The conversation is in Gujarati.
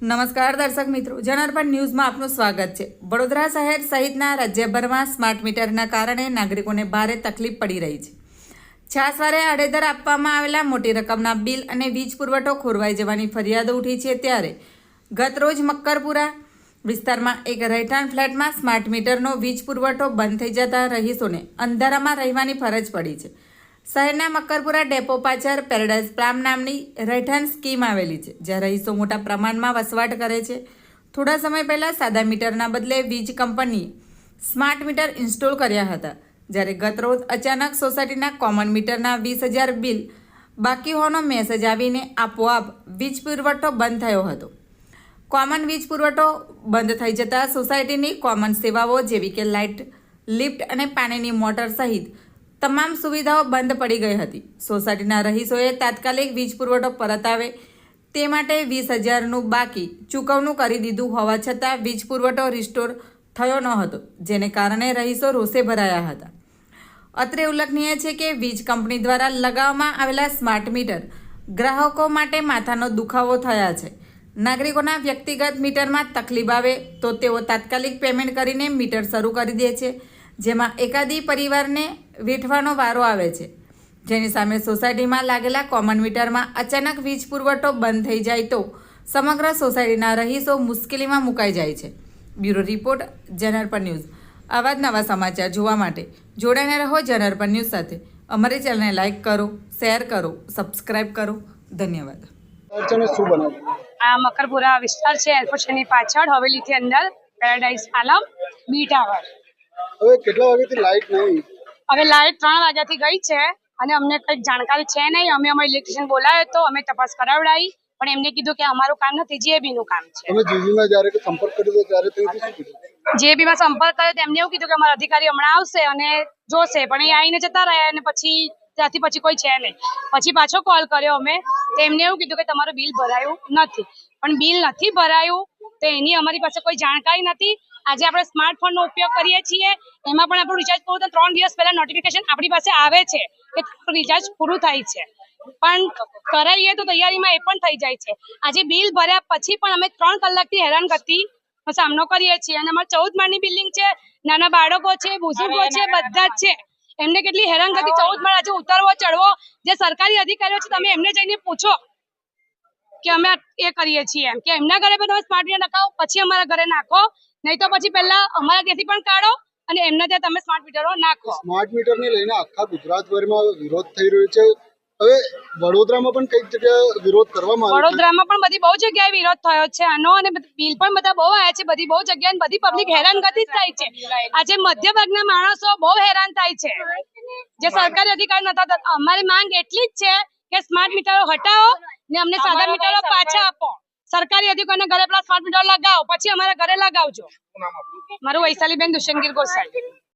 નમસ્કાર દર્શક મિત્રો, જનાર્પણ ન્યૂઝમાં આપનું સ્વાગત છે। વડોદરા શહેર સહિતના રાજ્યભરમાં સ્માર્ટ મીટરના કારણે નાગરિકોને ભારે તકલીફ પડી રહી છે। છાસવારે આડેધડ આપવામાં આવેલા મોટી રકમના બિલ અને વીજ પુરવઠો ખોરવાઈ જવાની ફરિયાદો ઉઠી છે। ત્યારે ગતરોજ મક્કરપુરા વિસ્તારમાં એક રહેઠાણ ફ્લેટમાં સ્માર્ટ મીટરનો વીજ પુરવઠો બંધ થઈ જતા રહીશોને અંધારામાં રહેવાની ફરજ પડી છે। શહેરના મક્કરપુરા ડેપો પાછળ પેરાડાઇઝ પ્લામ નામની રહેઠાણ સ્કીમ આવેલી છે, જ્યાં રહીશો મોટા પ્રમાણમાં વસવાટ કરે છે। થોડા સમય પહેલાં સાદા મીટરના બદલે વીજ કંપનીએ સ્માર્ટ મીટર ઇન્સ્ટોલ કર્યા હતા, જ્યારે ગતરોજ અચાનક સોસાયટીના કોમન મીટરના 20,000 બિલ બાકી હોવાનો મેસેજ આવીને આપોઆપ વીજ પુરવઠો બંધ થયો હતો। કોમન વીજ પુરવઠો બંધ થઈ જતાં સોસાયટીની કોમન સેવાઓ જેવી કે લાઇટ, લિફ્ટ અને પાણીની મોટર સહિત તમામ સુવિધાઓ બંધ પડી ગઈ હતી। સોસાયટીના રહીશોએ તાત્કાલિક વીજ પુરવઠો પરત આવે તે માટે 20,000નું બાકી ચૂકવણું કરી દીધું હોવા છતાં વીજ પુરવઠો રિસ્ટોર થયો ન હતો, જેને કારણે રહીશો રોષે ભરાયા હતા। અત્રે ઉલ્લેખનીય છે કે વીજ કંપની દ્વારા લગાવવામાં આવેલા સ્માર્ટ મીટર ગ્રાહકો માટે માથાનો દુખાવો થયા છે। નાગરિકોના વ્યક્તિગત મીટરમાં તકલીફ આવે તો તેઓ તાત્કાલિક પેમેન્ટ કરીને મીટર શરૂ કરી દે છે, જેમાં એકાદી પરિવારને વેઠવાનો વારો આવે છે, જેની સામે સોસાયટીમાં લાગેલા કોમન મીટરમાં અચાનક વીજ પુરવઠો બંધ થઈ જાય તો સમગ્ર સોસાયટીના રહીશો મુશ્કેલીમાં મુકાઈ જાય છે। Bureau report, જનાર્પણ news. આવા જ નવા સમાચાર જોવા માટે જોડાઈને રહો જનાર્પણ ન્યૂઝ સાથે। અમારી ચેનલને લાઇક કરો, શેર કરો, સબસ્ક્રાઇબ કરો। ધન્યવાદ। આ મકરપુરા વિસ્તાર છે, એરપોર્ટની પાછળ હવેલીથી અંદર પેરાડાઇઝ આલમ બી ટાવર। હવે કેટલા વાગ્યાથી લાઇટ નહીં? હવે લાઇટ 3 વાગ્યાથી ગઈ છે અને અમને કંઈક જાણકારી છે નહીં। અમે અમારા ઇલેક્ટ્રિશિયન બોલાવ્યો તો અમે તપાસ કરાવડાવી, પણ એમને કીધું કે અમારું કામ નથી, જેબીનું કામ છે। તમે જીબીમાં જ્યારે સંપર્ક કર્યો ત્યારે તેઓથી શું કીધું? જેબીમાં સંપર્ક કર્યો તેમને એવું કીધું કે અમારા અધિકારી હમણાં આવશે અને જોશે, પણ એ આવીને જતા રહ્યા અને પછી ત્યાંથી પછી કોઈ છે નહીં। પછી પાછો કોલ કર્યો અમે, તો એમને એવું કીધું કે તમારું બિલ ભરાયું નથી, પણ બિલ નથી ભરાયું તો એની અમારી પાસે કોઈ જાણકારી નથી। આજે આપણે સ્માર્ટફોનનો ઉપયોગ કરીએ છીએ, એમાં પણ આપણું રિચાર્જ પૂરું તો 3 દિવસ પહેલા નોટિફિકેશન આપણી પાસે આવે છે કે રિચાર્જ પૂરું થાય છે, પણ કરાવીએ તો તૈયારીમાં એ પણ થઈ જાય છે। આજે બિલ ભર્યા પછી પણ અમે 3 કલાકથી હેરાનગતિનો સામનો કરીએ છીએ અને અમારે 14 માળની બિલ્ડિંગ છે, નાના બાળકો છે, બુઝુર્ગો છે, બધા જ છે। એમને કેટલી હેરાનગતિ, 14 માળ આજે ઉતરવો ચડવો, જે સરકારી અધિકારીઓ છે તમે એમને જઈને પૂછો કે અમે એ કરીએ છીએ એમ, કે એમના ઘરે પણ તમે સ્માર્ટ મીટર નખાવો પછી અમારા ઘરે નાખો, નહીં તો પછી પહેલા અમારા ત્યાંથી પણ કાઢો અને એમના ત્યાં તમે સ્માર્ટ મીટરો નાખો। સ્માર્ટ મીટરને લઈને આખા ગુજરાતભરમાં વિરોધ થઈ રહ્યો છે। હવે વડોદરામાં પણ કઈક જગ્યાએ વિરોધ કરવામાં આવ્યો છે। વડોદરામાં પણ બધી બહુ જગ્યાએ વિરોધ થયો છે આનો, અને બિલ પણ બધા બહુ આવ્યા છે, બધી બહુ જગ્યાએ બધી પબ્લિક હેરાનગતિ જ થાય છે। આજે મધ્ય વર્ગના માણસો બહુ હેરાન થાય છે, જે સરકારી અધિકારી નતા। અમારી માંગ એટલી જ છે કે સ્માર્ટ મીટરો હટાવો ને અમને સાદા મીટરો પાછા આપો। સરકારી અધિકારીના ઘરે પેલા સ્માર્ટ મીટર લગાવો, પછી અમારા ઘરે લગાવજો। મારું વૈશાલીબેન દુષ્યંતગીર ગોસાઈ।